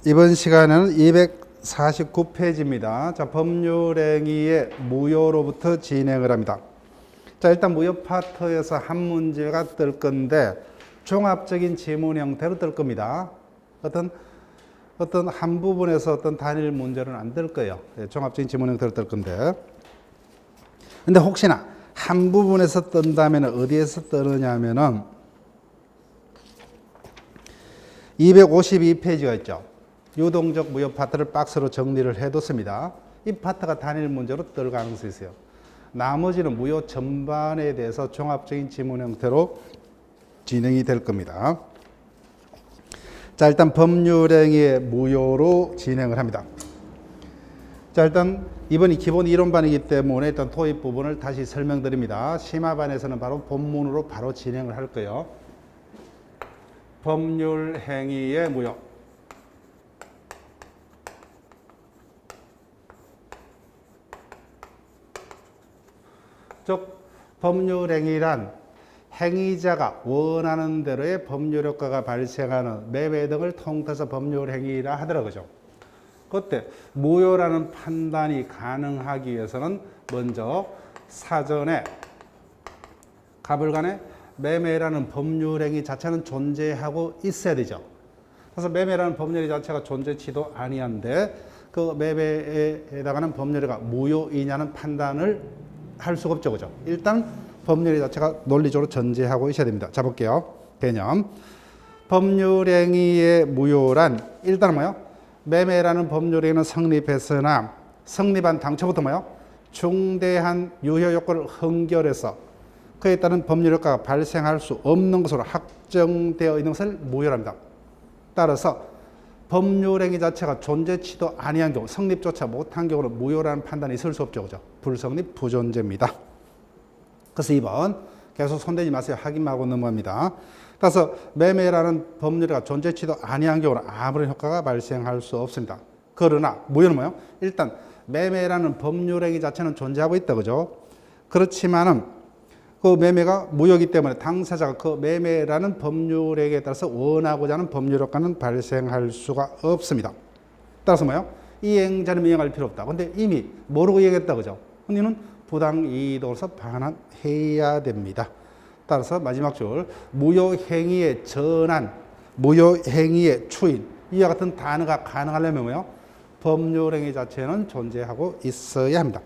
이번 시간에는 249페이지입니다. 자, 법률행위의 무효로부터 진행을 합니다. 자, 일단 무효 파트에서 한 문제가 뜰 건데 종합적인 지문 형태로 뜰 겁니다. 어떤 한 부분에서 어떤 단일 문제는 안 뜰 거예요. 종합적인 지문 형태로 뜰 건데. 근데 혹시나 한 부분에서 뜬다면 어디에서 뜨느냐 하면은 252페이지가 있죠. 유동적 무효 파트를 박스로 정리를 해뒀습니다. 이 파트가 단일 문제로 뜰 가능성이 있어요. 나머지는 무효 전반에 대해서 종합적인 지문 형태로 진행이 될 겁니다. 자, 일단 법률행위의 무효로 진행을 합니다. 자, 일단 이번이 기본 이론반이기 때문에 일단 토익 부분을 다시 설명드립니다. 심화반에서는 바로 본문으로 바로 진행을 할 거예요. 법률행위의 무효. 즉 법률행위란 행위자가 원하는 대로의 법률효과가 발생하는 매매 등을 통틀어서 법률행위라 하더라고요. 그때 무효라는 판단이 가능하기 위해서는 먼저 사전에 가불간에 매매라는 법률행위 자체는 존재하고 있어야 되죠. 그래서 매매라는 법률행위 자체가 존재치도 아니한데 그 매매에 해당하는 법률행위가 무효이냐는 판단을 할 수가 없죠. 그죠? 일단 법률행위 자체가 논리적으로 존재하고 있어야 됩니다. 자, 볼게요. 개념. 법률행위의 무효란 일단 뭐요? 매매라는 법률행위는 성립했으나 성립한 당초부터 뭐요? 중대한 유효 요건을 흥결해서 그에 따른 법률 효과가 발생할 수 없는 것으로 확정되어 있는 것을 무효랍니다. 따라서 법률행위 자체가 존재치도 아니한 경우, 성립조차 못한 경우는 무효라는 판단이 있을 수 없죠. 그죠? 불성립, 부존재입니다. 그래서 2번 계속 손대지 마세요. 확인만 하고 넘어갑니다. 따라서 매매라는 법률가 존재치도 아니한 경우는 아무런 효과가 발생할 수 없습니다. 그러나 무효는 뭐예요? 일단 매매라는 법률행위 자체는 존재하고 있다. 그죠? 그렇지만은 그 매매가 무효이기 때문에 당사자가 그 매매라는 법률행위에 따라서 원하고자 하는 법률 효과는 발생할 수가 없습니다. 따라서 뭐예요? 이행자는 이행할 필요 없다. 근데 이미 모르고 이행했다. 그죠? 이는 부당이익으로서 반환해야 됩니다. 따라서 마지막 줄 무효행위의 전환, 무효행위의 추인 이와 같은 단어가 가능하려면 뭐예요? 법률행위 자체는 존재하고 있어야 합니다.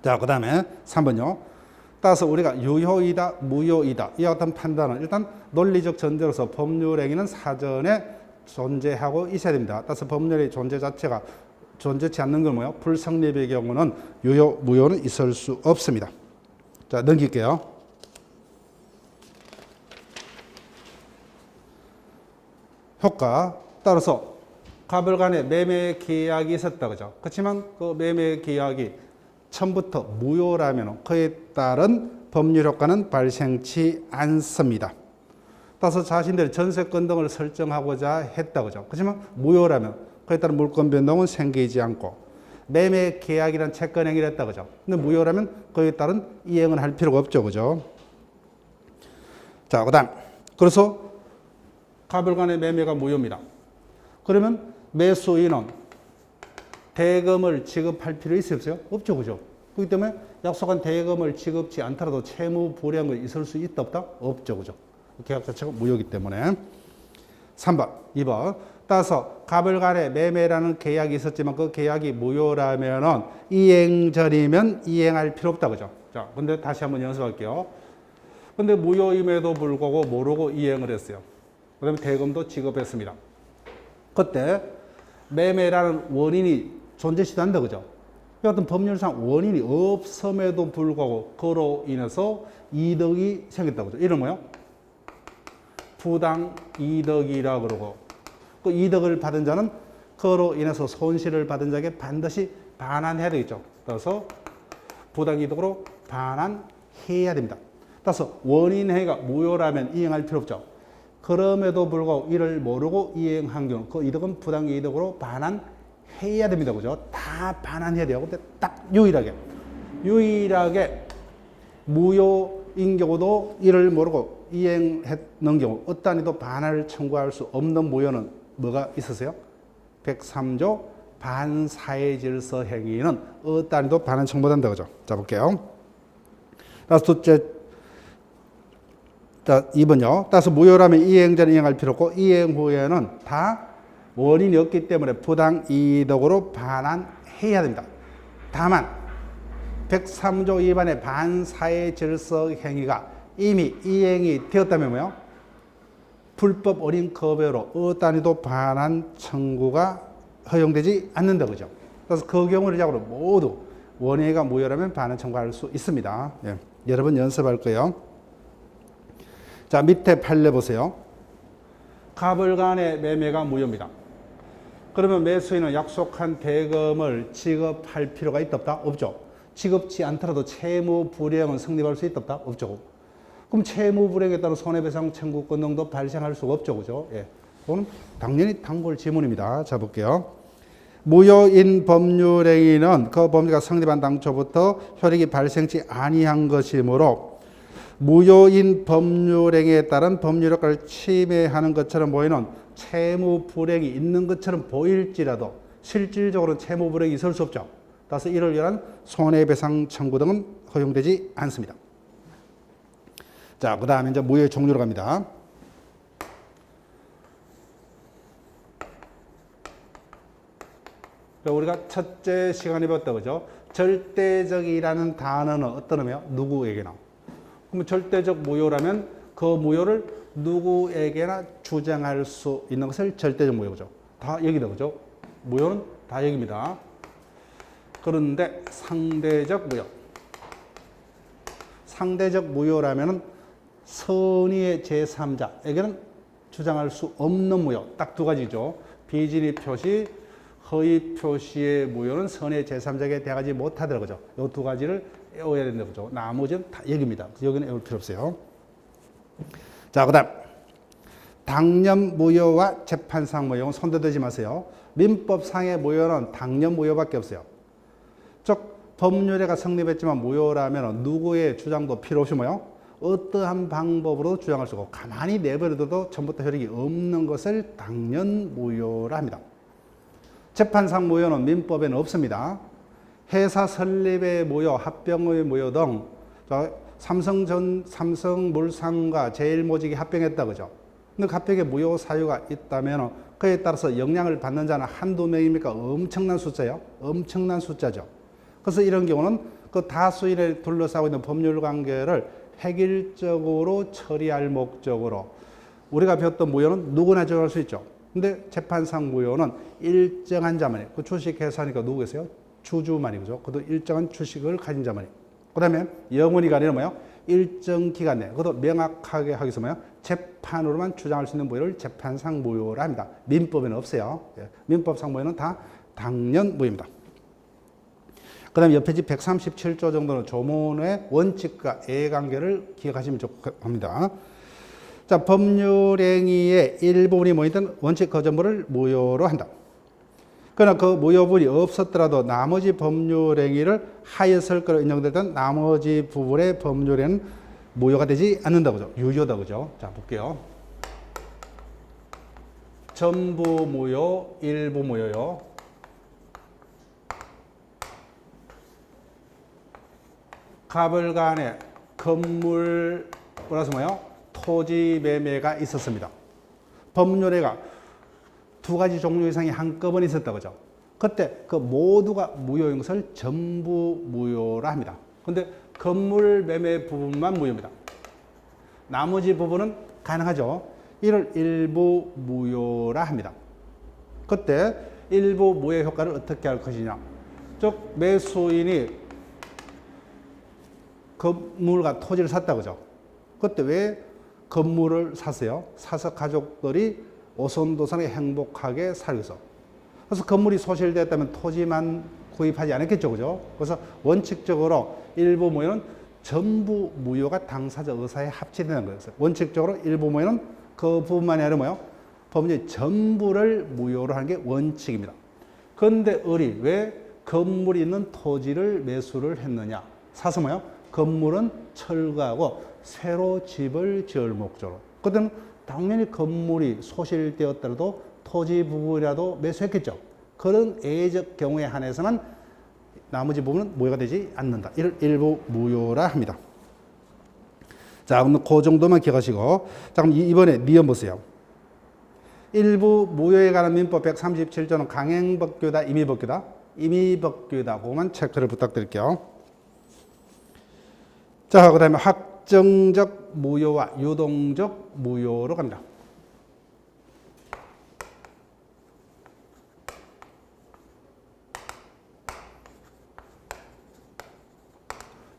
자, 그 다음에 3번요. 따라서 우리가 유효이다, 무효이다 이와 같은 판단은 일단 논리적 전제로서 법률행위는 사전에 존재하고 있어야 됩니다. 따라서 법률의 존재 자체가 존재치 않는 건 뭐예요? 불성립의 경우는 유효, 무효는 있을 수 없습니다. 자, 넘길게요. 효과. 따라서 가불간에 매매 계약이 있었다. 그죠? 그렇지만 그 매매 계약이 처음부터 무효라면 그에 따른 법률 효과는 발생치 않습니다. 따라서 자신들이 전세권 등을 설정하고자 했다. 그죠? 그렇지만 무효라면 그에 따른 물권 변동은 생기지 않고 매매 계약이란 채권 행위를 했다. 그죠? 근데 무효라면 그에 따른 이행은 할 필요가 없죠. 그죠? 자, 그다음. 그래서 가불간의 매매가 무효입니다. 그러면 매수인은 대금을 지급할 필요 있어요? 없죠. 그죠? 그렇기 때문에 약속한 대금을 지급지 않더라도 채무 불이행이 있을 수 있다 없다? 없죠. 그죠? 계약 자체가 무효이기 때문에. 3번, 2번. 따라서 가불간에 매매라는 계약이 있었지만 그 계약이 무효라면은 이행 전이면 이행할 필요 없다. 그죠? 자, 근데 다시 한번 연습할게요. 근데 무효임에도 불구하고 모르고 이행을 했어요. 그 다음에 대금도 지급했습니다. 그때 매매라는 원인이 존재치도 않는다. 그죠? 어떤 법률상 원인이 없음에도 불구하고 그로 인해서 이득이 생겼다. 그죠? 이런 뭐요? 부당 이득이라 그러고 그 이득을 받은 자는 그로 인해서 손실을 받은 자에게 반드시 반환해야 되겠죠. 따라서 부당 이득으로 반환해야 됩니다. 따라서 원인 행위가 무효라면 이행할 필요 없죠. 그럼에도 불구하고 이를 모르고 이행한 경우 그 이득은 부당 이득으로 반환해야 됩니다. 그죠? 다 반환해야 돼요. 근데 딱 유일하게 무효인 경우도 이를 모르고 이행했는 경우 어떠한 이도 반환을 청구할 수 없는 무효는 뭐가 있으세요? 103조 반사회 질서 행위는 어떠한도 반환 청구된다 그죠? 자 볼게요. 따라서 둘째, 자 2번요. 따라서 무효라면 이행 전에 이행할 필요 없고 이행 후에는 다 원인이 없기 때문에 부당 이득으로 반환해야 됩니다. 다만 103조 위반의 반사회 질서 행위가 이미 이행이 되었다면 뭐요? 불법 어린 거배로 어떠한도 반환 청구가 허용되지 않는다 그죠? 그래서 그 경우를 자고로 모두 원인가 무효라면 반환 청구할 수 있습니다. 예. 여러 번 연습할 거예요. 자 밑에 판례 보세요. 갑을 간의 매매가 무효입니다. 그러면 매수인은 약속한 대금을 지급할 필요가 있다 없다? 없죠. 지급치 않더라도 채무 불이행은 성립할 수 있다 없다? 없죠. 그럼 채무 불이행에 따른 손해배상 청구권 등도 발생할 수가 없죠. 그죠? 예. 그건 당연히 단골 지문입니다. 자 볼게요. 무효인 법률행위는 그 법률가 성립한 당초부터 효력이 발생치 아니한 것이므로 무효인 법률행위에 따른 법률효과를 침해하는 것처럼 보이는 채무 불이행이 있는 것처럼 보일지라도 실질적으로는 채무 불이행이 있을 수 없죠. 따라서 이를 위한 손해배상 청구 등은 허용되지 않습니다. 자, 그 다음에 이제 무효의 종류로 갑니다. 우리가 첫째 시간에 배웠다 그죠? 절대적이라는 단어는 어떤 의미요? 누구에게나. 그러면 절대적 무효라면 그 무효를 누구에게나 주장할 수 있는 것을 절대적 무효죠. 다 여기다 그죠? 무효는 다 여기입니다. 그런데 상대적 무효. 상대적 무효라면은 선의의 제3자에게는 주장할 수 없는 무효. 딱 두 가지죠. 비진의 표시, 허위 표시의 무효는 선의 제3자에게 대하지 못하더라고요. 이 두 가지를 외워야 된다고 그죠. 나머지는 다 여기입니다. 여기는 외울 필요 없어요. 자, 그 다음. 당년 무효와 재판상 무효는 손대지 마세요. 민법상의 무효는 당년 무효밖에 없어요. 즉, 법률회가 성립했지만 무효라면 누구의 주장도 필요 없이 뭐요? 어떠한 방법으로 주장할 수 없고 가만히 내버려둬도 처음부터 효력이 없는 것을 당년 무효라 합니다. 재판상 무효는 민법에는 없습니다. 회사 설립의 무효, 합병의 무효 등 삼성물산과 제일모직이 합병했다 그죠? 근데 합병에 무효 사유가 있다면 그에 따라서 영향을 받는 자는 한두 명입니까? 엄청난 숫자예요. 엄청난 숫자죠. 그래서 이런 경우는 그 다수인을 둘러싸고 있는 법률 관계를 획일적으로 처리할 목적으로 우리가 배웠던 무효는 누구나 적용할 수 있죠. 근데 재판상 무효는 일정한 자만이, 그 주식회사니까 누구겠어요? 주주만이, 그죠? 그것도 일정한 주식을 가진 자만이. 그 다음에 영원히가 아니라 뭐예요? 일정 기간 내, 그것도 명확하게 하기 위해서 뭐예요? 재판으로만 주장할 수 있는 무효를 재판상 무효라 합니다. 민법에는 없어요. 예. 민법상 무효는 다 당년 무효입니다. 그 다음에 옆에 집 137조 정도는 조문의 원칙과 이해관계를 기억하시면 좋습니다. 자, 법률행위의 일부분이 뭐이든 원칙 거전부를 무효로 한다. 그러나 그 무효분이 없었더라도 나머지 법률행위를 하였을 거로 인정되던 나머지 부분의 법률에는 무효가 되지 않는다 그죠? 유효다 그죠? 자, 볼게요. 전부 무효, 일부 무효요. 갑을 간에 건물 플러스 뭐요? 토지 매매가 있었습니다. 법률회가 두 가지 종류 이상이 한꺼번에 있었다 그죠? 그때 그 모두가 무효인 것을 전부 무효라 합니다. 근데 건물 매매 부분만 무효입니다. 나머지 부분은 가능하죠. 이를 일부 무효라 합니다. 그때 일부 무효 효과를 어떻게 할 것이냐? 즉 매수인이 건물과 토지를 샀다 그죠? 그때 왜 건물을 샀어요? 사서 가족들이 오손도손하게 행복하게 살기 위해서. 그래서 건물이 소실되었다면 토지만 구입하지 않았겠죠, 그죠? 그래서 원칙적으로 일부 무효는 전부 무효가 당사자 의사에 합치되는 거예요. 원칙적으로 일부 무효는 그 부분만이 아니라 뭐요? 법률 전부를 무효로 하는 게 원칙입니다. 그런데 을이 왜 건물이 있는 토지를 매수를 했느냐? 사서 뭐요? 건물은 철거하고 새로 집을 지을 목적으로. 그때는 당연히 건물이 소실되었더라도 토지 부분이라도 매수했겠죠. 그런 예외적 경우에 한해서는 나머지 부분은 무효가 되지 않는다. 이를 일부 무효라 합니다. 자, 그럼 그 정도만 기억하시고. 자, 그럼 이번에 니은 보세요. 일부 무효에 관한 민법 137조는 강행법규다, 임의법규다? 임의법규다. 그것만 체크를 부탁드릴게요. 자, 그 다음에 확정적 무효와 유동적 무효로 갑니다.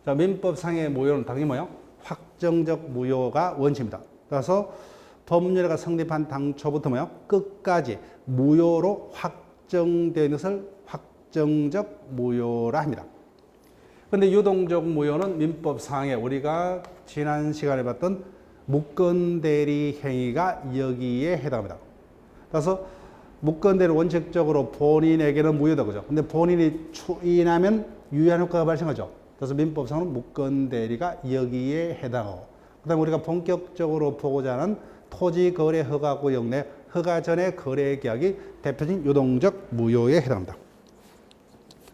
자, 민법상의 무효는 당연히 뭐예요? 확정적 무효가 원칙입니다. 따라서 법률가 성립한 당초부터 뭐예요? 끝까지 무효로 확정되는 것을 확정적 무효라 합니다. 그런데 유동적 무효는 민법상에 우리가 지난 시간에 봤던 무건대리 행위가 여기에 해당합니다. 따라서 무건대리 원칙적으로 본인에게는 무효다, 그죠? 근데 본인이 추인하면 유효한 효과가 발생하죠. 그래서 민법상은 무건대리가 여기에 해당하고, 그 다음에 우리가 본격적으로 보고자 하는 토지거래 허가구역 내 허가 전의 거래 계약이 대표적인 유동적 무효에 해당합니다.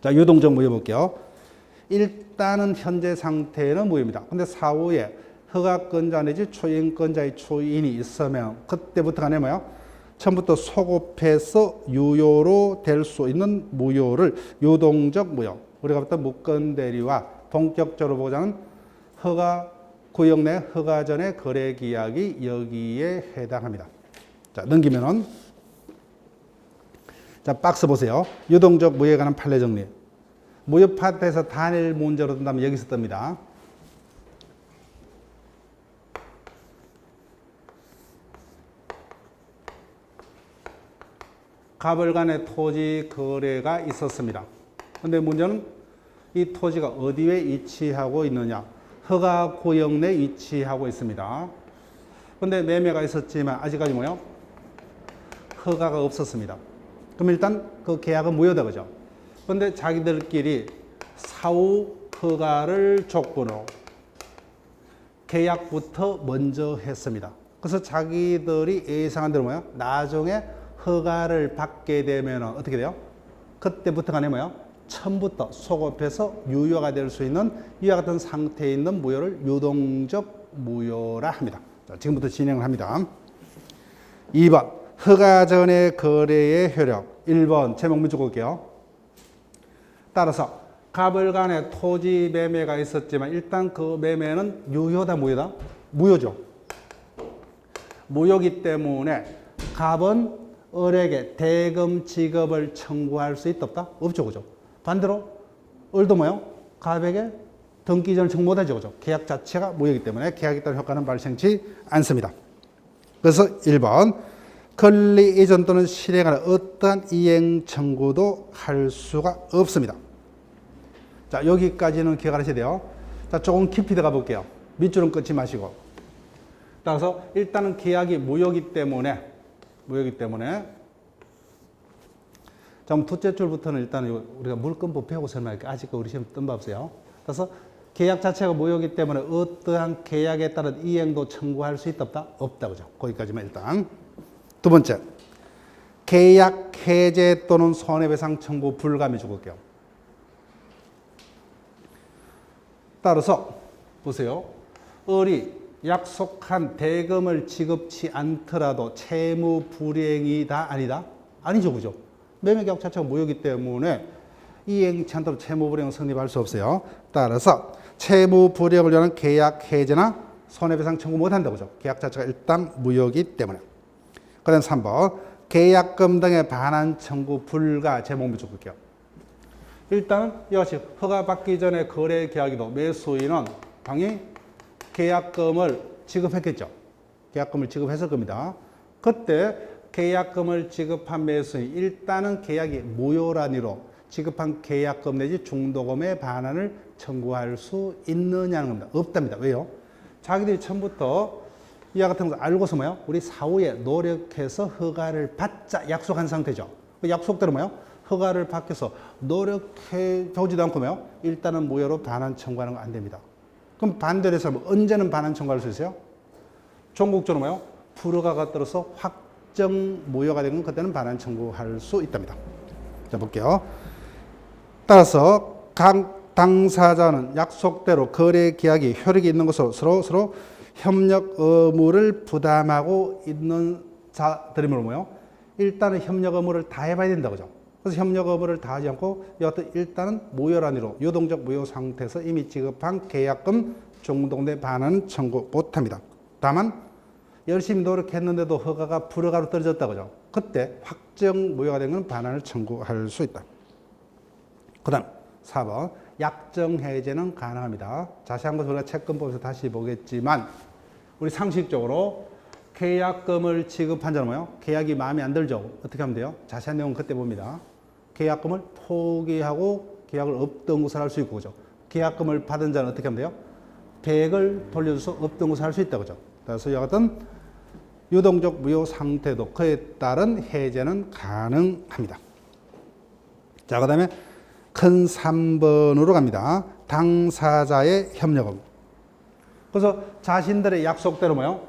자, 유동적 무효 볼게요. 일단은 현재 상태는 무효입니다. 근데 사후에 허가권자 내지 초인권자의 초인이 있으면 그때부터가 뭐예요? 처음부터 소급해서 유효로 될 수 있는 무효를 유동적 무효, 우리가 봤던 무건대리와 본격적으로 보자는 허가 구역 내 허가 전의 거래 계약이 여기에 해당합니다. 자, 넘기면은 자, 박스 보세요. 유동적 무효에 관한 판례 정리. 무효 파트에서 단일 문제로 든다면 여기서 뜹니다. 갑을 간의 토지 거래가 있었습니다. 근데 문제는 이 토지가 어디에 위치하고 있느냐? 허가 구역 내 위치하고 있습니다. 근데 매매가 있었지만 아직까지 뭐요? 허가가 없었습니다. 그럼 일단 그 계약은 무효다, 그죠? 근데 자기들끼리 사후 허가를 조건으로 계약부터 먼저 했습니다. 그래서 자기들이 예상한 대로 뭐요? 나중에 허가를 받게 되면 어떻게 돼요? 그때부터가 뭐요? 처음부터 소급해서 유효가 될 수 있는 이와 같은 상태에 있는 무효를 유동적 무효라 합니다. 자, 지금부터 진행을 합니다. 2번 허가 전의 거래의 효력. 1번 제목 먼저 볼게요. 따라서 갑을 간의 토지 매매가 있었지만 일단 그 매매는 유효다, 무효다? 무효죠. 무효기 때문에 갑은 을에게 대금 지급을 청구할 수 있다, 없다? 없죠, 그죠? 반대로 을도 뭐요? 갑에게 등기전을 청구 못하죠, 그죠? 계약 자체가 무효이기 때문에 계약에 따른 효과는 발생치 않습니다. 그래서 1번 권리 이전 또는 실행하는 어떠한 이행 청구도 할 수가 없습니다. 자, 여기까지는 기억하셔야 돼요. 자, 조금 깊이 들어가 볼게요. 밑줄은 끊지 마시고. 따라서 일단은 계약이 무효이기 때문에 자, 그럼 둘째 줄부터는 일단 우리가 물권법 배우고 설명할게요. 아직 우리 시험 뜬 바 없어요. 그래서 계약 자체가 무효이기 때문에 어떠한 계약에 따른 이행도 청구할 수 있다, 없다? 없다, 그죠? 거기까지만 일단. 두 번째, 계약 해제 또는 손해배상 청구 불가미 적을게요. 따라서 보세요. 을이 약속한 대금을 지급치 않더라도 채무 불이행이다, 아니다? 아니죠, 그죠? 매매계약 자체가 무효이기 때문에 이행치 않도록 채무 불이행은 성립할 수 없어요. 따라서 채무 불이행을 위한 계약 해제나 손해배상 청구 못한다, 그죠? 계약 자체가 일단 무효이기 때문에. 그 다음 3번 계약금 등의 반환 청구 불가. 제목 적을게요. 일단 이와 같이 허가받기 전에 거래 계약이도 매수인은 당연히 계약금을 지급했겠죠. 계약금을 지급했을 겁니다. 그때 계약금을 지급한 매수인 일단은 계약이 무효란 이유로 지급한 계약금 내지 중도금의 반환을 청구할 수 있느냐는 겁니다. 없답니다. 왜요? 자기들이 처음부터 이와 같은 거 알고서 뭐요? 우리 사후에 노력해서 허가를 받자 약속한 상태죠. 그 약속대로 뭐요? 허가를 받기 위해서 노력해 보지도 않고 뭐요? 일단은 무효로 반환 청구하는 거 안 됩니다. 그럼 반대로 해서 언제는 반환 청구할 수 있어요? 종국적으로 뭐요? 불허가가 떨어서 확정 무효가 되면 그때는 반환 청구할 수 있답니다. 자, 볼게요. 따라서 각 당사자는 약속대로 거래 계약이 효력이 있는 것으로 서로 협력 의무를 부담하고 있는 자들이므로 뭐요? 일단은 협력 의무를 다 해봐야 된다, 그죠? 그래서 협력 의무를 다 하지 않고 여하튼 일단은 무효란위로 유동적 무효 상태에서 이미 지급한 계약금 중동대 반환 청구 못합니다. 다만 열심히 노력했는데도 허가가 불허가로 떨어졌다, 그죠? 그때 확정 무효가 된 건 반환을 청구할 수 있다. 그 다음 4번 약정 해제는 가능합니다. 자세한 것은 우리가 채권법에서 다시 보겠지만 우리 상식적으로 계약금을 지급한 자는 뭐예요? 계약이 마음에 안 들죠? 어떻게 하면 돼요? 자세한 내용은 그때 봅니다. 계약금을 포기하고 계약을 없던 것을 할 수 있고, 그죠? 계약금을 받은 자는 어떻게 하면 돼요? 계획을 돌려줘서 없던 것을 할 수 있다, 그죠? 그래서 여하튼 유동적 무효 상태도 그에 따른 해제는 가능합니다. 자, 그 다음에 큰 3번으로 갑니다. 당사자의 협력 의무. 그래서 자신들의 약속대로 뭐요?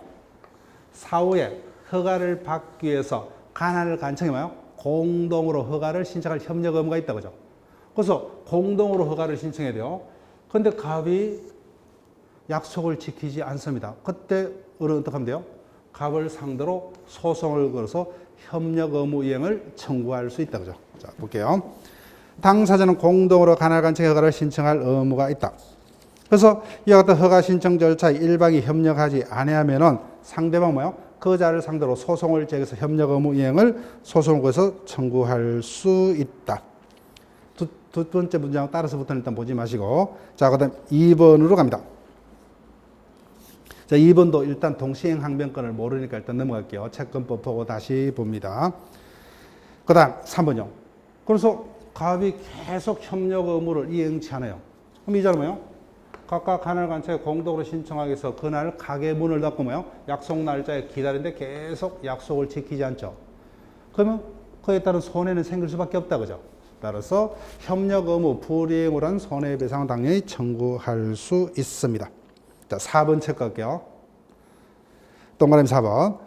사후에 허가를 받기 위해서 가나를 간청해 뭐요? 공동으로 허가를 신청할 협력 의무가 있다, 그죠? 그래서 공동으로 허가를 신청해야 돼요. 그런데 갑이 약속을 지키지 않습니다. 그때 어떻게 하면 돼요? 갑을 상대로 소송을 걸어서 협력 의무 이행을 청구할 수 있다, 그죠? 자, 볼게요. 당사자는 공동으로 가나 간청 허가를 신청할 의무가 있다. 그래서 이와 같은 허가 신청 절차에 일방이 협력하지 아니하면은 상대방 뭐요? 그 자를 상대로 소송을 제기해서 협력 의무 이행을 소송을 걸어서 청구할 수 있다. 두 번째 문장 따라서부터는 일단 보지 마시고, 자, 그다음 2번으로 갑니다. 자, 2번도 일단 동시행 항변권을 모르니까 일단 넘어갈게요. 채권법 보고 다시 봅니다. 그 다음 3번요. 그래서 갑이 계속 협력 의무를 이행치 않아요. 그럼 이 자는 뭐예요? 각각 하나를 간청에 공동으로 신청하기 위해서 그날 가게 문을 닫고 뭐예요? 약속 날짜에 기다리는데 계속 약속을 지키지 않죠. 그러면 그에 따른 손해는 생길 수밖에 없다, 그죠? 따라서 협력 의무 불이행으로 한 손해배상은 당연히 청구할 수 있습니다. 자, 4번 체크할게요. 동그라미 4번.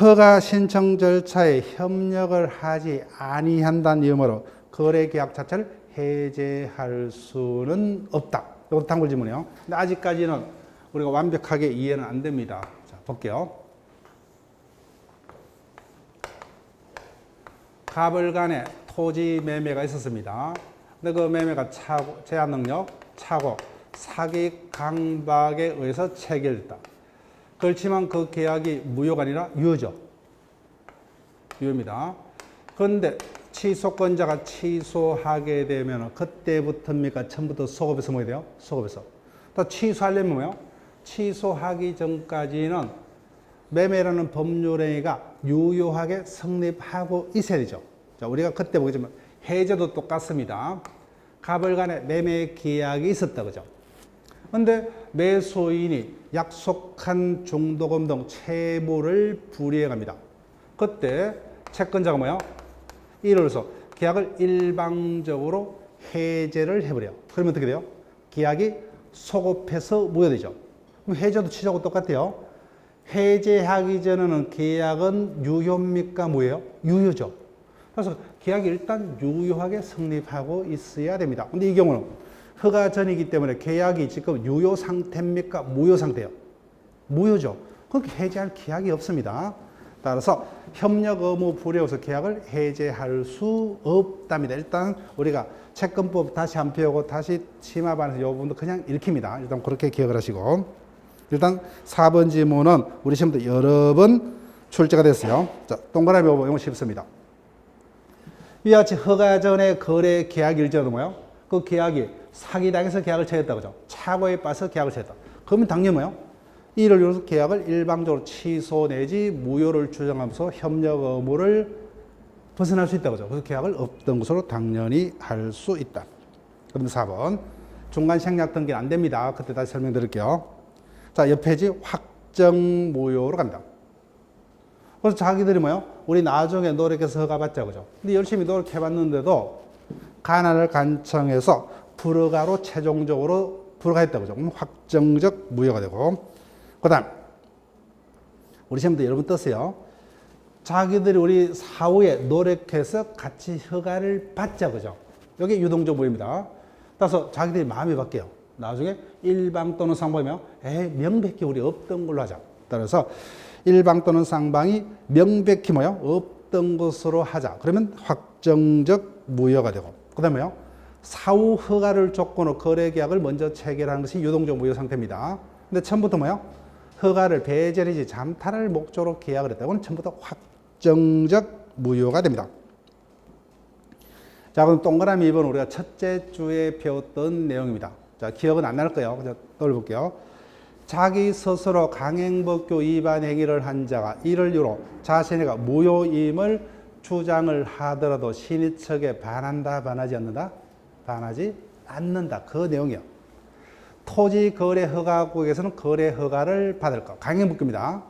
허가 신청 절차에 협력을 하지 아니한다는 이유로 거래계약 자체를 해제할 수는 없다. 이것도 단골 질문이에요. 근데 아직까지는 우리가 완벽하게 이해는 안 됩니다. 자, 볼게요. 갑을 간에 토지 매매가 있었습니다. 근데 그 매매가 제한 능력, 착오, 사기 강박에 의해서 체결됐다. 그렇지만 그 계약이 무효가 아니라 유효죠. 유효입니다. 그런데 취소권자가 취소하게 되면 그때부터입니까? 처음부터 소급해서 뭐 해야 돼요? 소급해서. 또 취소하려면 뭐예요? 취소하기 전까지는 매매라는 법률행위가 유효하게 성립하고 있어야 되죠. 자, 우리가 그때 보겠지만 해제도 똑같습니다. 갑을 간에 매매 계약이 있었다, 그죠? 그런데 매수인이 약속한 중도금 등 채무를 불이행합니다. 그때 채권자가 뭐예요? 이를 해서 계약을 일방적으로 해제를 해버려요. 그러면 어떻게 돼요? 계약이 소급해서 무효되죠. 그럼 해제도 취소하고 똑같아요. 해제하기 전에는 계약은 유효입니까? 무효예요? 유효죠. 그래서 계약이 일단 유효하게 성립하고 있어야 됩니다. 근데 이 경우는 허가 전이기 때문에 계약이 지금 유효 상태입니까? 무효 상태예요. 무효죠. 그렇게 해제할 계약이 없습니다. 따라서 협력 의무 불이행으로서 계약을 해제할 수 없답니다. 일단 우리가 채권법 다시 안 배우고 다시 심화반에서 이 부분도 그냥 읽힙니다. 일단 그렇게 기억을 하시고, 일단 4번 지문은 우리 시험도 여러 번 출제가 됐어요. 자, 동그라미 5번 이거 쉽습니다. 이와 같이 허가 전에 거래 계약 일정은 뭐예요? 그 계약이 사기당해서 계약을 체했다, 그죠? 착오에 빠져서 계약을 체했다. 그러면 당연히 뭐예요? 이를 이유로 계약을 일방적으로 취소 내지 무효를 주장하면서 협력 의무를 벗어날 수 있다, 그죠? 그래서 계약을 없던 것으로 당연히 할 수 있다. 그럼 4번. 중간 생략 등기는 안 됩니다. 그때 다시 설명드릴게요. 자, 옆 페이지 확정 무효로 갑니다. 그래서 자기들이 뭐예요? 우리 나중에 노력해서 허가받자, 그죠? 근데 열심히 노력해봤는데도 가나를 간청해서 불허가로 최종적으로 불허가했다, 그죠? 그럼 확정적 무효가 되고, 그 다음 우리 시험도 여러 번 떴어요. 자기들이 우리 사후에 노력해서 같이 허가를 받자, 그죠? 이게 유동적 무효입니다. 따라서 자기들이 마음이 바뀌어요. 나중에 일방 또는 상방이면 명백히 우리 없던 걸로 하자. 따라서 일방 또는 상방이 명백히 뭐요? 없던 것으로 하자. 그러면 확정적 무효가 되고, 그 다음에요, 사후 허가를 조건으로 거래 계약을 먼저 체결하는 것이 유동적 무효 상태입니다. 근데 처음부터 뭐요? 허가를 배제리지 잠탈을 목적으로 계약을 했다. 이건 처음부터 확정적 무효가 됩니다. 자, 그럼 동그라미 2번 우리가 첫째 주에 배웠던 내용입니다. 자, 기억은 안 날 거예요. 그래서 떠올려볼게요. 자기 스스로 강행법규 위반 행위를 한 자가 이를 이유로 자신이가 무효임을 주장을 하더라도 신의 측에 반한다, 반하지 않는다? 반하지 않는다. 그 내용이요. 토지 거래 허가국에서는 거래 허가를 받을 것. 강행법규입니다.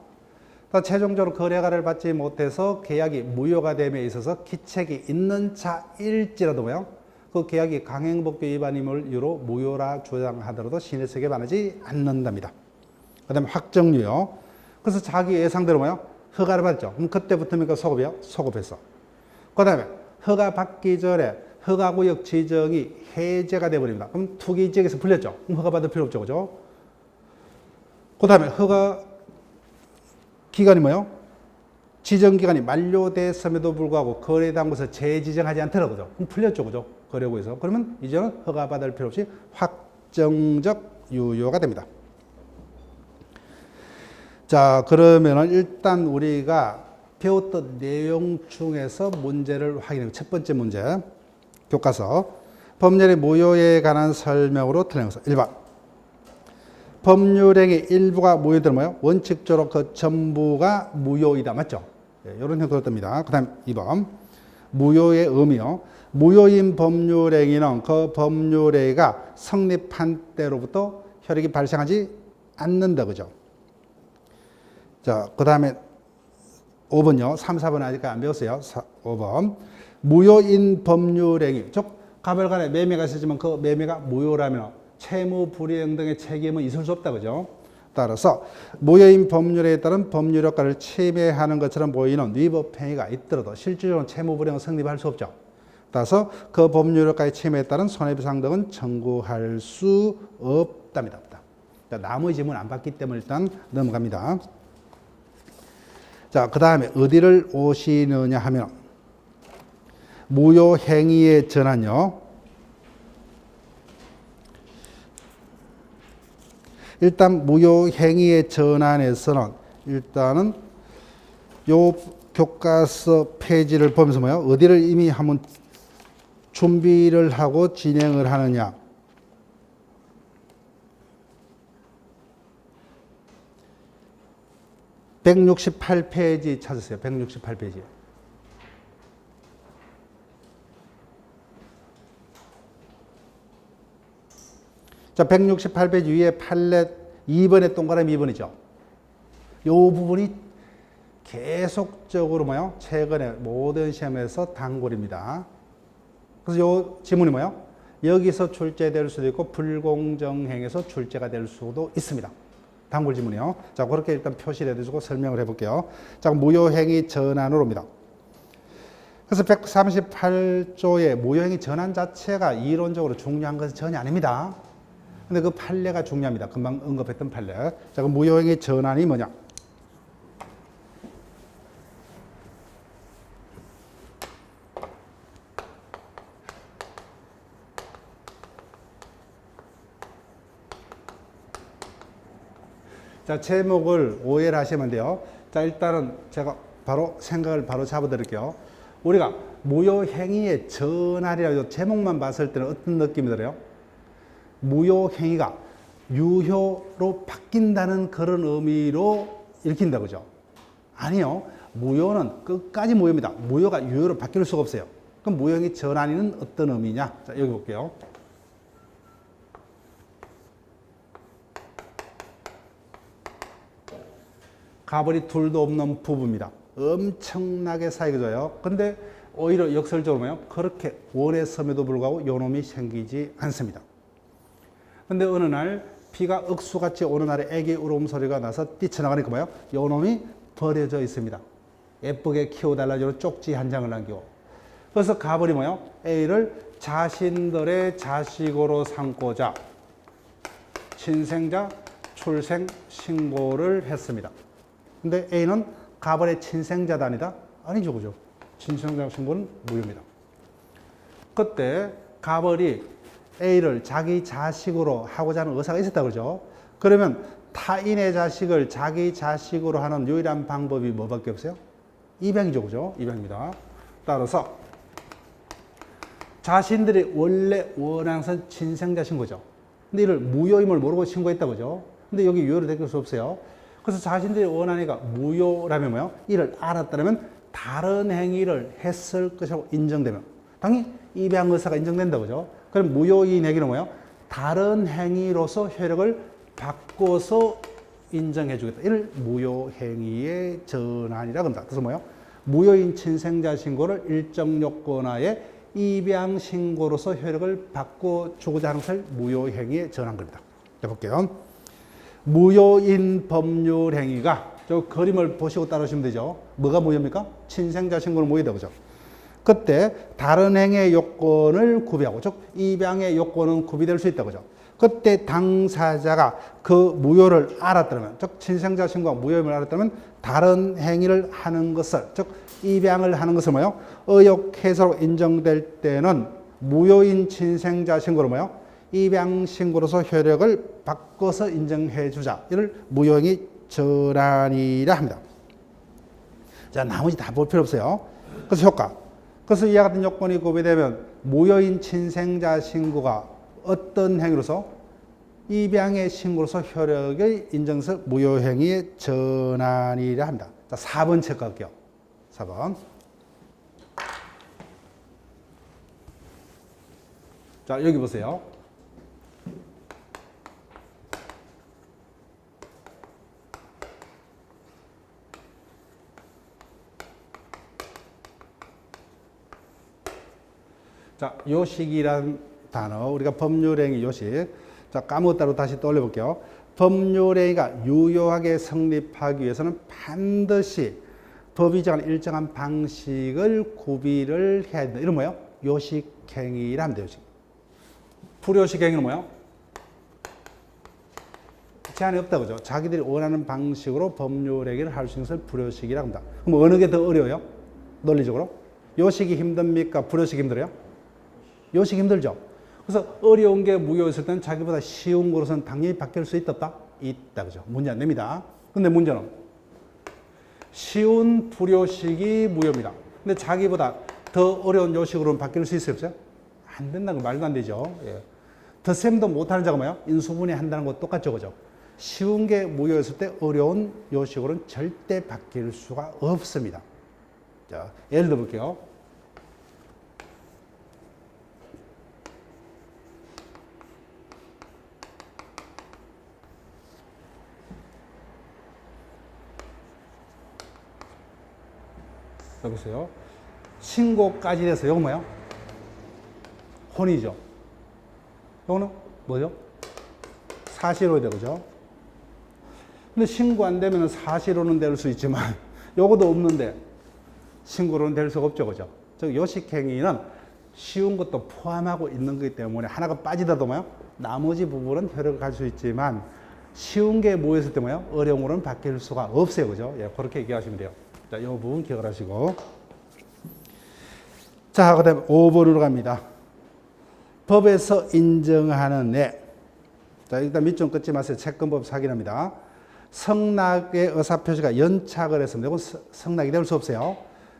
최종적으로 거래 허가를 받지 못해서 계약이 무효가 됨에 있어서 기책이 있는 자일지라도요, 그 계약이 강행법규 위반임을 이유로 무효라 주장하더라도 신의 측에 반하지 않는답니다. 그 다음에 확정유효. 그래서 자기 예상대로 뭐요? 허가를 받았죠. 그럼 그때부터니까 소급이요? 소급했어. 그 다음에 허가 받기 전에 허가구역 지정이 해제가 돼버립니다. 그럼 투기지역에서 풀렸죠. 그럼 허가 받을 필요 없죠. 그죠? 그 다음에 허가 기간이 뭐요? 지정기간이 만료됐음에도 불구하고 거래당국에서 재지정하지 않더라고요. 그럼 풀렸죠. 그죠? 거래구에서. 그러면 이제는 허가 받을 필요 없이 확정적 유효가 됩니다. 자, 그러면은 일단 우리가 배웠던 내용 중에서 문제를 확인해요. 첫 번째 문제. 교과서. 법률의 무효에 관한 설명으로 틀린 것은 1번. 법률행위 일부가 무효되는 뭐예요? 원칙적으로 그 전부가 무효이다. 맞죠? 네, 이런 형태로 뜹니다. 그 다음 2번. 무효의 의미요. 무효인 법률행위는 그 법률행위가 성립한 때로부터 효력이 발생하지 않는다. 그죠? 자, 그 다음에 5번요. 3, 4번 아직 안 배웠어요. 5번. 무효인 법률행위. 즉, 가별간에 매매가 있었지만 그 매매가 무효라면 채무 불이행 등의 책임은 있을 수 없다. 그죠? 따라서 무효인 법률에 따른 법률 효과를 침해하는 것처럼 보이는 위법 행위가 있더라도 실질적으로 채무 불이행은 성립할 수 없죠. 따라서 그 법률 효과의 침해에 따른 손해배상 등은 청구할 수 없답니다. 자, 나머지 질문 안 받기 때문에 일단 넘어갑니다. 자, 그 다음에 어디를 오시느냐 하면 무효 행위의 전환요. 일단 무효 행위의 전환에서는 일단은 요 교과서 페이지를 보면서 뭐요? 어디를 이미 한번 준비를 하고 진행을 하느냐. (168페이지) 찾으세요. 168페이지. 자, 168페이지 위에 판렛 2번의 동그라미 2번이죠. 이 부분이 계속적으로 뭐요? 최근에 모든 시험에서 단골입니다. 그래서 이 지문이 뭐요? 여기서 출제될 수도 있고 불공정행에서 출제가 될 수도 있습니다. 단골 지문이요. 자, 그렇게 일단 표시를 해두고 설명을 해볼게요. 자, 무효행위 전환으로 옵니다. 그래서 138조의 무효행위 전환 자체가 이론적으로 중요한 것은 전혀 아닙니다. 근데 그 판례가 중요합니다. 금방 언급했던 판례. 자, 그럼 무효행위 전환이 뭐냐? 자, 제목을 오해를 하시면 돼요. 자, 일단은 제가 바로 생각을 바로 잡아드릴게요. 우리가 무효행위의 전환이라고 제목만 봤을 때는 어떤 느낌이 들어요? 무효행위가 유효로 바뀐다는 그런 의미로 읽힌다, 그죠? 아니요. 무효는 끝까지 무효입니다. 무효가 유효로 바뀔 수가 없어요. 그럼 무효행위 전환이는 어떤 의미냐? 자, 여기 볼게요. 가벌이 둘도 없는 부부입니다. 엄청나게 사이가 좋아요. 근데 오히려 역설적으로 뭐예요? 그렇게 원했음에도 불구하고 요놈이 생기지 않습니다. 근데 어느 날 비가 억수같이 오는 날에 애기 울음소리가 나서 뛰쳐나가니까 뭐예요? 요놈이 버려져 있습니다. 예쁘게 키워달라고 쪽지 한 장을 남기고. 그래서 가벌이 뭐요? A를 자신들의 자식으로 삼고자 친생자 출생 신고를 했습니다. 근데 A는 가벌의 친생자다 아니다? 아니죠, 그죠? 친생자 신고는 무효입니다. 그때 가벌이 A를 자기 자식으로 하고자 하는 의사가 있었다 그러죠. 그러면 타인의 자식을 자기 자식으로 하는 유일한 방법이 뭐밖에 없어요? 입양이죠, 그죠? 입양입니다. 따라서 자신들이 원래 원하는 것은 친생자 신고죠. 근데 이를 무효임을 모르고 신고했다 그죠? 근데 여기 유효를 대길 수 없어요. 그래서 자신들이 원하니까 무효라면 뭐요? 이를 알았다면 다른 행위를 했을 것이라고 인정되면 당연히 입양 의사가 인정된다 그죠? 그럼 무효인 행위는 뭐예요? 다른 행위로서 효력을 바꿔서 인정해 주겠다. 이를 무효 행위의 전환이라고 합니다. 그래서 뭐예요? 무효인 친생자 신고를 일정 요건 하에 입양 신고로서 효력을 바꿔 주고자 하는 것을 무효 행위에 전환한 겁니다. 자, 볼게요. 무효인 법률 행위가 저 그림을 보시고 따라오시면 되죠. 뭐가 무효입니까? 친생자 신고는 무효다 그죠? 그때 다른 행위의 요건을 구비하고 즉 입양의 요건은 구비될 수 있다 그죠? 그때 당사자가 그 무효를 알았다면 즉 친생자 신고가 무효임을 알았다면 다른 행위를 하는 것을 즉 입양을 하는 것을 뭐요? 의혹해서로 인정될 때는 무효인 친생자 신고를 뭐요? 입양 신고로서 효력을 바꿔서 인정해 주자. 이를 무효행위 전환이라 합니다. 자, 나머지 다 볼 필요 없어요. 그래서 효과. 그래서 이와 같은 요건이 구비되면 무효인 친생자 신고가 어떤 행위로서 입양의 신고로서 효력을 인정해서 무효행위의 전환이라 합니다. 자, 4번 체크할게요. 4번. 자, 여기 보세요. 자, 요식이란 단어, 우리가 법률행위 요식. 자, 까먹었다고 다시 떠올려 볼게요. 법률행위가 유효하게 성립하기 위해서는 반드시 법이 정한 일정한 방식을 구비를 해야 된다. 이런 뭐예요? 요식행위라 합니다. 요식. 불요식행위는 뭐예요? 제한이 없다 그죠? 자기들이 원하는 방식으로 법률행위를 할 수 있는 것을 불요식이라고 합니다. 그럼 어느 게 더 어려워요? 논리적으로? 요식이 힘듭니까? 불요식이 힘들어요? 요식이 힘들죠? 그래서 어려운 게 무효였을 때는 자기보다 쉬운 것은 당연히 바뀔 수 있다 없다? 있다 그죠? 문제 안 냅니다. 근데 문제는 쉬운 불요식이 무효입니다. 근데 자기보다 더 어려운 요식으로는 바뀔 수 있어요? 없어요? 안 된다는 거 말도 안 되죠. 예. 덧셈도 못하는 자가 뭐야? 인수분해 한다는 거 똑같죠, 그죠? 쉬운 게 무효였을 때 어려운 요식으로는 절대 바뀔 수가 없습니다. 자, 예를 들어 볼게요. 여기 있어요. 신고까지 돼서 이거 뭐예요? 혼이죠. 이거는 뭐죠? 사실혼이죠, 그죠? 근데 신고 안 되면 사실혼은 될 수 있지만 요거도 없는데 신고로는 될 수가 없죠, 그죠? 즉 요식행위는 쉬운 것도 포함하고 있는 거기 때문에 하나가 빠지더라도 뭐요? 나머지 부분은 효력을 갈 수 있지만 쉬운 게 뭐였을 때 뭐요? 어려움으로는 바뀔 수가 없어요, 그죠? 예, 그렇게 얘기하시면 돼요. 자, 이 부분 기억을 하시고. 자, 그 다음에 5번으로 갑니다. 법에서 인정하는 내. 자, 일단 밑줄 끊지 마세요. 채권법 사기랍니다. 성낙의 의사표시가 연착을 했습니다. 이건 성낙이 될 수 없어요.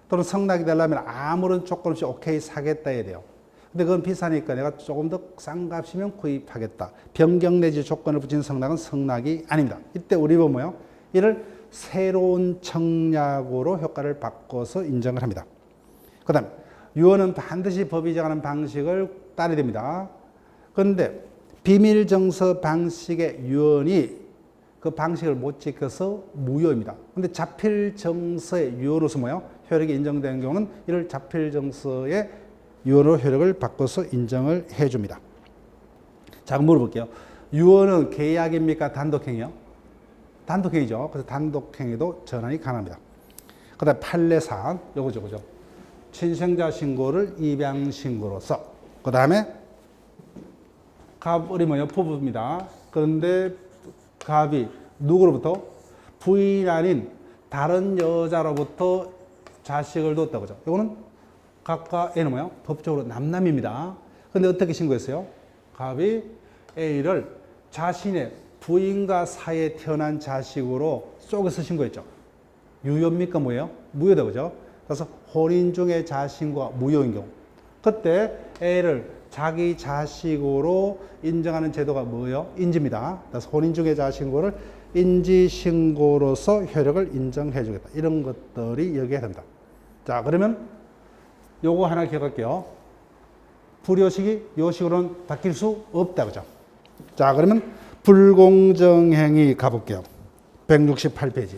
또는 성낙이 되려면 아무런 조건 없이 오케이 사겠다 해야 돼요. 근데 그건 비싸니까 내가 조금 더 싼 값이면 구입하겠다. 변경 내지 조건을 붙인 성낙은 성낙이 아닙니다. 이때 우리 보면 뭐예요? 이를 새로운 청약으로 효과를 바꿔서 인정을 합니다. 그 다음 유언은 반드시 법이 정하는 방식을 따라야 됩니다. 그런데 비밀정서 방식의 유언이 그 방식을 못 지켜서 무효입니다. 그런데 자필정서의 유언으로서 뭐예요? 효력이 인정되는 경우는 이를 자필정서의 유언으로 효력을 바꿔서 인정을 해줍니다. 자, 물어볼게요. 유언은 계약입니까? 단독행위요? 단독행위죠. 그래서 단독행위도 전환이 가능합니다. 그 다음에 판례사항, 요거죠, 그죠? 친생자 신고를 입양 신고로서. 그 다음에 갑을이 뭐냐? 부부입니다. 그런데 갑이 누구로부터? 부인 아닌 다른 여자로부터 자식을 뒀다, 그죠? 이거는 갑과 A는 뭐예요? 법적으로 남남입니다. 근데 어떻게 신고했어요? 갑이 A를 자신의 부인과 사이에 태어난 자식으로 쪼개서 신고했죠. 유효입니까? 뭐예요? 무효다, 그죠? 그래서 혼인 중에 자신과 무효인 경우. 그때 A를 자기 자식으로 인정하는 제도가 뭐예요? 인지입니다. 그래서 혼인 중에 자신고를 인지신고로서 효력을 인정해 주겠다. 이런 것들이 여기에 됩니다. 자, 그러면 요거 하나 기억할게요. 불효식이 요식으로는 바뀔 수 없다, 그죠? 자, 그러면 불공정행위 가볼게요. 168페이지.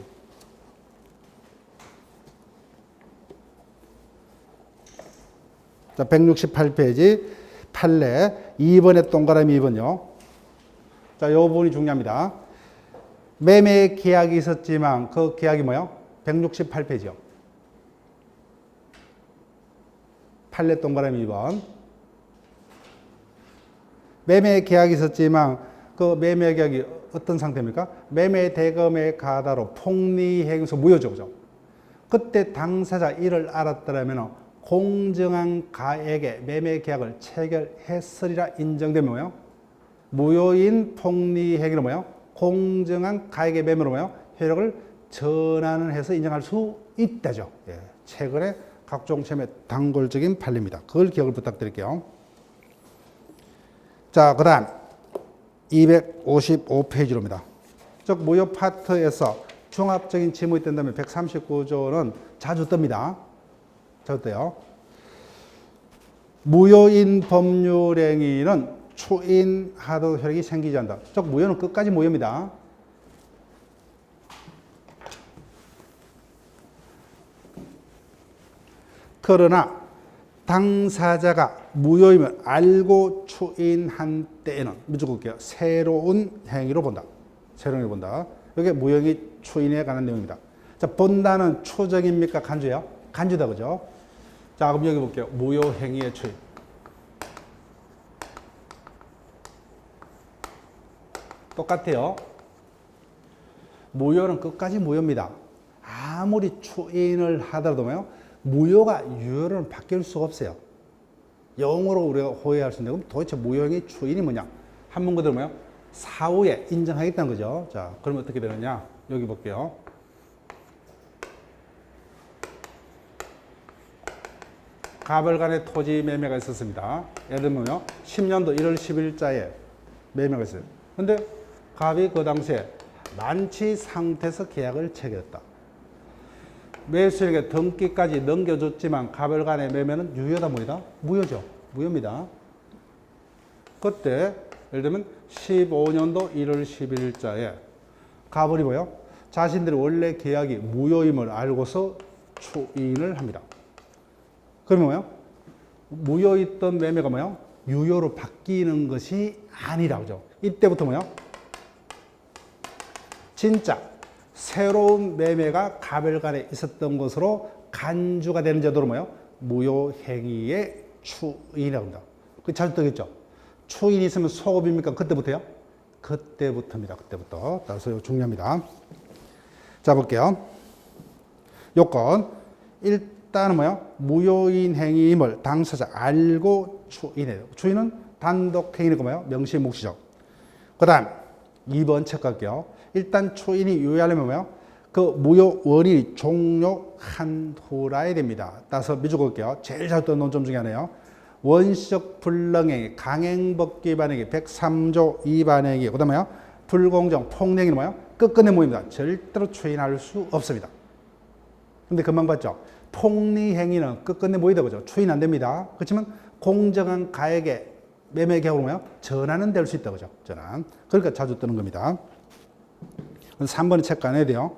자, 168페이지 판례 2번에 동그라미 2번요. 자, 요 부분이 중요합니다. 매매 계약이 있었지만 그 계약이 뭐예요? 168페이지요. 판례 동그라미 2번. 매매 계약이 있었지만 그 매매 계약이 어떤 상태입니까? 매매 대금의 가다로 폭리행위서 무효죠, 그죠? 그때 당사자 이를 알았더라면 공정한 가액의 매매 계약을 체결했으리라 인정되면 뭐예요? 무효인 폭리행위로 뭐예요? 공정한 가액의 매매로 뭐예요? 효력을 전환을 해서 인정할 수 있다죠. 예. 최근에 각종 시험에 단골적인 판례입니다. 그걸 기억을 부탁드릴게요. 자, 그 다음 255페이지로입니다. 즉 무효 파트에서 종합적인 지문이 뜬다면 139조는 자주 뜹니다. 자주 떠요. 무효인 법률행위는 추인하도 효력이 생기지 않는다. 즉 무효는 끝까지 무효입니다. 그러나 당사자가 무효임을 알고 추인한 때에는 무조건 볼게요. 새로운 행위로 본다. 새로운 행위로 본다. 이게 무효행위 추인에 관한 내용입니다. 자, 본다는 추정입니까? 간주예요? 간주다, 그죠? 자, 그럼 여기 볼게요. 무효행위의 추인. 똑같아요. 무효는 끝까지 무효입니다. 아무리 추인을 하더라도 뭐요? 무효가 유효로는 바뀔 수가 없어요. 영어로 우리가 호의할 수 있는데 그럼 도대체 무효행위 추인이 뭐냐? 한문 그대로 뭐요? 사후에 인정하겠다는 거죠. 자, 그러면 어떻게 되느냐? 여기 볼게요. 갑을 간의 토지 매매가 있었습니다. 예를 들면요. 10년도 1월 10일자에 매매가 있어요. 근데 갑이 그 당시에 만취 상태에서 계약을 체결했다. 매수인에게 등기까지 넘겨줬지만 갑을 간의 매매는 유효다, 무효다? 무효죠. 무효입니다. 그때 예를 들면 15년도 1월 11일자에 갑을이 뭐예요? 자신들이 원래 계약이 무효임을 알고서 추인을 합니다. 그러면 뭐예요? 무효 있던 매매가 뭐예요? 유효로 바뀌는 것이 아니라고죠. 이때부터 뭐예요? 진짜 새로운 매매가 갑을 간에 있었던 것으로 간주가 되는 제도로 뭐예요? 무효행위의 추인이라고 합니다. 그 자주 뜨겠죠? 추인이 있으면 소급입니까? 그때부터요? 그때부터입니다. 그때부터. 따라서 이거 중요합니다. 자, 볼게요. 요건 일단은 뭐예요? 무효인 행위임을 당사자 알고 추인해요. 추인은 단독 행위니까 뭐예요? 명시묵시적. 그 다음 2번 체크할게요. 일단 추인이 유효하려면 뭐예요? 그 무효 원인이 종료한 후라야 됩니다. 따라서 미주고 볼게요. 제일 잘 뜨는 논점 중에 하나예요. 원시적 불능행위, 강행법기 반행위, 103조 2반행위, 그 다음에 불공정, 폭행위는 뭐예요? 끝끝내 모입니다. 절대로 추인할 수 없습니다. 근데 금방 봤죠? 폭리행위는 끝끝내 모이다 그죠? 추인 안 됩니다. 그렇지만 공정한 가액의 매매 계약으로 뭐예요? 전환은 될 수 있다 그죠? 전환. 그러니까 자주 뜨는 겁니다. 3번에 체크 안 해야 돼요.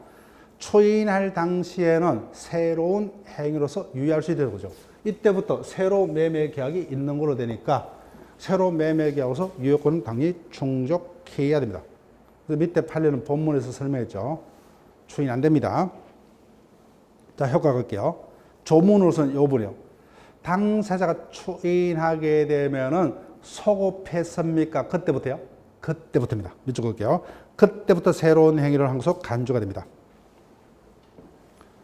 추인할 당시에는 새로운 행위로서 유의할 수 있다는 거죠. 이때부터 새로운 매매 계약이 있는 걸로 되니까 새로운 매매 계약으로서 유효권은 당연히 충족해야 됩니다. 그래서 밑에 판례는 본문에서 설명했죠. 추인 안 됩니다. 자, 효과 볼게요. 조문으로서는 요 부분이요. 당사자가 추인하게 되면은 소급했습니까? 그때부터요? 그때부터입니다. 밑줄 볼게요. 그때부터 새로운 행위를 항소 간주가 됩니다.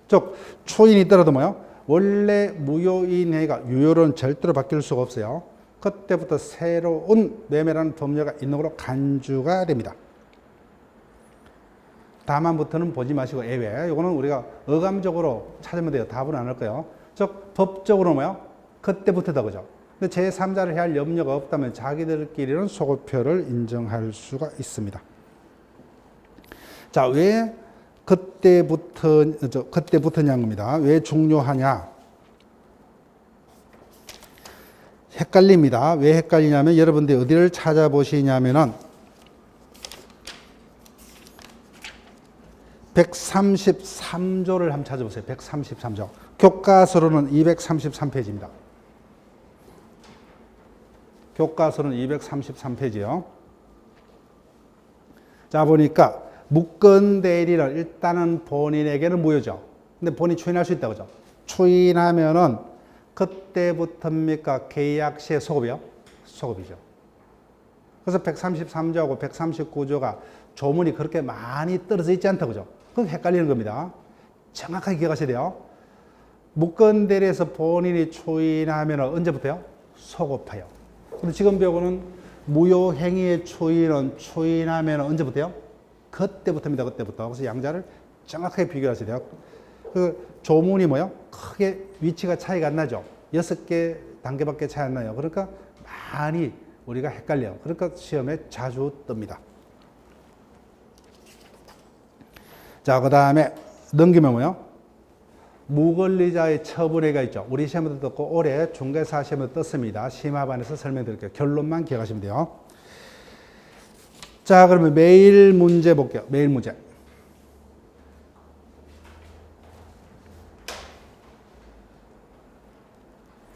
즉, 추인이 있더라도 뭐요? 원래 무효인 행위가 유효로는 절대로 바뀔 수가 없어요. 그때부터 새로운 매매라는 법률가 있는 걸로 간주가 됩니다. 다만부터는 보지 마시고 예외. 이거는 우리가 어감적으로 찾으면 돼요. 답은 안 할 거예요. 즉, 법적으로 뭐요? 그때부터다, 그죠? 근데 제3자를 해야 할 염려가 없다면 자기들끼리는 소급표를 인정할 수가 있습니다. 자, 왜 그때부터냐는 겁니다. 왜 중요하냐? 헷갈립니다. 왜 헷갈리냐면 여러분들이 어디를 찾아보시냐면은 133조를 한번 찾아보세요. 133조. 교과서로는 233페이지입니다. 교과서는 233페이지요. 자, 보니까 무건 대리를 일단은 본인에게는 무효죠. 근데 본인이 추인할 수 있다, 그죠? 추인하면은 그때부터입니까? 계약 시의 소급이요? 소급이죠. 그래서 133조하고 139조가 조문이 그렇게 많이 떨어져 있지 않다, 그죠? 그건 헷갈리는 겁니다. 정확하게 기억하셔야 돼요. 무건 대리에서 본인이 추인하면 언제부터요? 소급하여. 근데 지금 배우고는 무효 행위의 추인하면 언제부터요? 그때부터입니다. 그때부터. 그래서 양자를 정확하게 비교하셔야 돼요. 그 조문이 뭐요? 크게 위치가 차이가 안 나죠. 6개 단계밖에 차이 안 나요. 그러니까 많이 우리가 헷갈려요. 그러니까 시험에 자주 뜹니다. 자, 그 다음에 넘기면 뭐요? 무권리자의 처분회가 있죠. 우리 시험에도 떴고 올해 중개사 시험에도 떴습니다. 심화반에서 설명드릴게요. 결론만 기억하시면 돼요. 자, 그러면 매일 문제 볼게요. 매일 문제.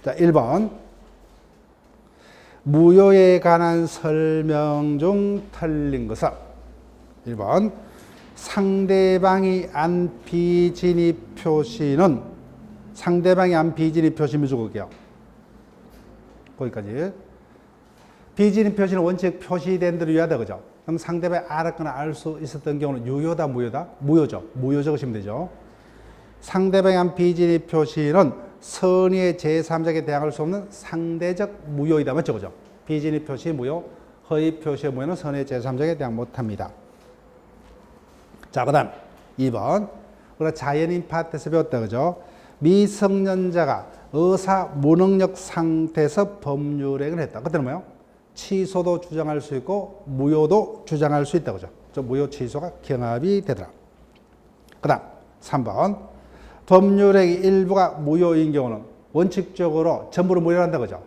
자, 1번. 무효에 관한 설명 중 틀린 것은 1번. 상대방이 안 비진입 표시는 상대방이 안 비진입 표시면 적을게요. 거기까지. 비진입 표시는 원칙 표시된 대로 유효하다, 그죠? 그럼 상대방이 알았거나 알 수 있었던 경우는 유효다, 무효다? 무효죠. 무효 적으시면 되죠. 상대방이 한 비진입 표시는 선의의 제3자에게 대항할 수 없는 상대적 무효이다. 맞죠? 그죠? 비진입 표시 무효, 허위 표시의 무효는 선의의 제3자에게 대항 못합니다. 자, 그 다음 2번. 우리가 자연인 파트에서 배웠다, 그죠? 미성년자가 의사 무능력 상태에서 법률행위를 했다. 그때는 뭐예요? 취소도 주장할 수 있고 무효도 주장할 수 있다, 그죠? 무효 취소가 경합이 되더라. 그 다음 3번. 법률행위 일부가 무효인 경우는 원칙적으로 전부를 무효한다, 그죠?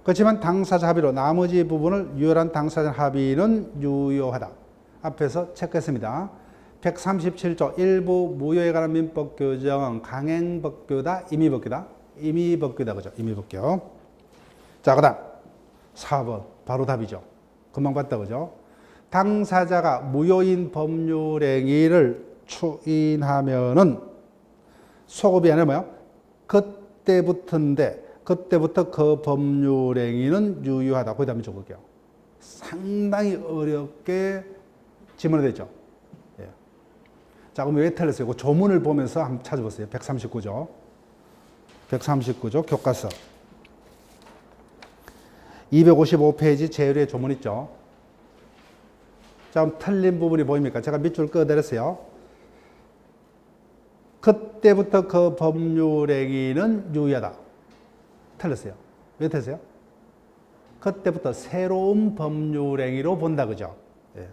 그렇지만 당사자 합의로 나머지 부분을 유효한 당사자 합의는 유효하다. 앞에서 체크했습니다. 137조 일부 무효에 관한 민법 규정은 강행법규다, 임의법규다? 임의법규다, 그죠? 임의법규. 자, 그 다음 4번. 바로 답이죠. 금방 봤다, 그죠? 당사자가 무효인 법률행위를 추인하면은 소급이 아니라 뭐야? 그때부터인데, 그때부터 그 법률행위는 유효하다. 거기다 한번 적을게요. 상당히 어렵게 지문이 됐죠. 예. 자, 그럼 왜 틀렸어요? 그 조문을 보면서 한번 찾아보세요. 139조. 139조 교과서. 255페이지 제일의 조문 있죠. 자, 그럼 틀린 부분이 보입니까? 제가 밑줄 꺼내렸어요. 그때부터 그 법률행위는 유효하다. 틀렸어요. 왜 틀렸어요? 그때부터 새로운 법률행위로 본다, 그죠? 예.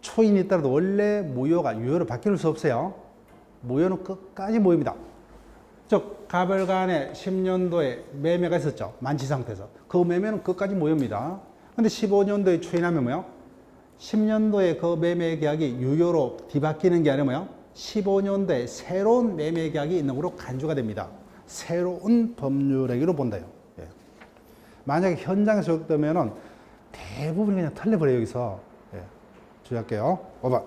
초인이 있더라도 원래 무효가 유효로 바뀔 수 없어요. 무효는 끝까지 무효입니다. 즉, 가별간에 10년도에 매매가 있었죠. 만취 상태에서. 그 매매는 끝까지 무효입니다. 근데 15년도에 추인하면 뭐요? 10년도에 그 매매 계약이 유효로 뒤바뀌는 게 아니라 뭐요? 15년도에 새로운 매매 계약이 있는 걸로 간주가 됩니다. 새로운 법률행위로 본다요. 예. 만약에 현장에서 적용되면은 대부분 그냥 틀려버려요, 여기서. 예. 주의할게요. 5번.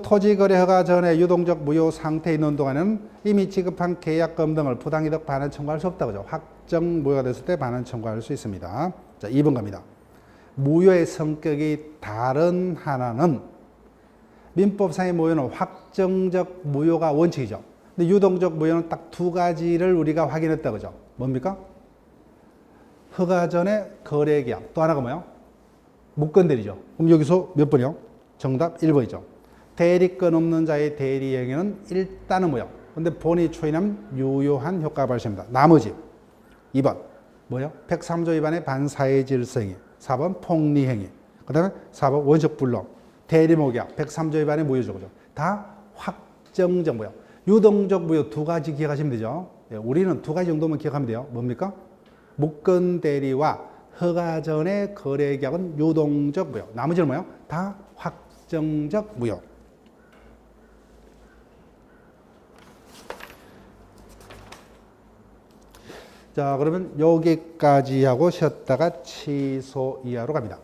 토지 거래 허가 전에 유동적 무효 상태에 있는 동안은 이미 지급한 계약금 등을 부당이득 반환 청구할 수 없다고 죠. 확정 무효가 됐을 때 반환 청구할 수 있습니다. 자, 2번 갑니다. 무효의 성격이 다른 하나는 민법상의 무효는 확정적 무효가 원칙이죠. 근데 유동적 무효는 딱 두 가지를 우리가 확인했다 그죠. 뭡니까? 허가 전에 거래 계약. 또 하나가 뭐요? 무건대리죠. 그럼 여기서 몇 번이요? 정답 1번이죠. 대리권 없는 자의 대리행위는 일단은 뭐요? 근데 본이 초인하면 유효한 효과가 발생합니다. 나머지 2번 뭐요? 103조 위반의 반사회 질서행위. 4번 폭리행위. 그 다음에 4번 원석불능. 대리목약 103조 위반의 무효죠. 그죠? 다 확정적 무효. 유동적 무효 두 가지 기억하시면 되죠. 예, 우리는 두 가지 정도만 기억하면 돼요. 뭡니까? 무건대리와 허가 전의 거래 계약은 유동적 무효. 나머지는 뭐요? 다 확정적 무효. 자, 그러면 여기까지 하고 쉬었다가 취소 이하로 갑니다.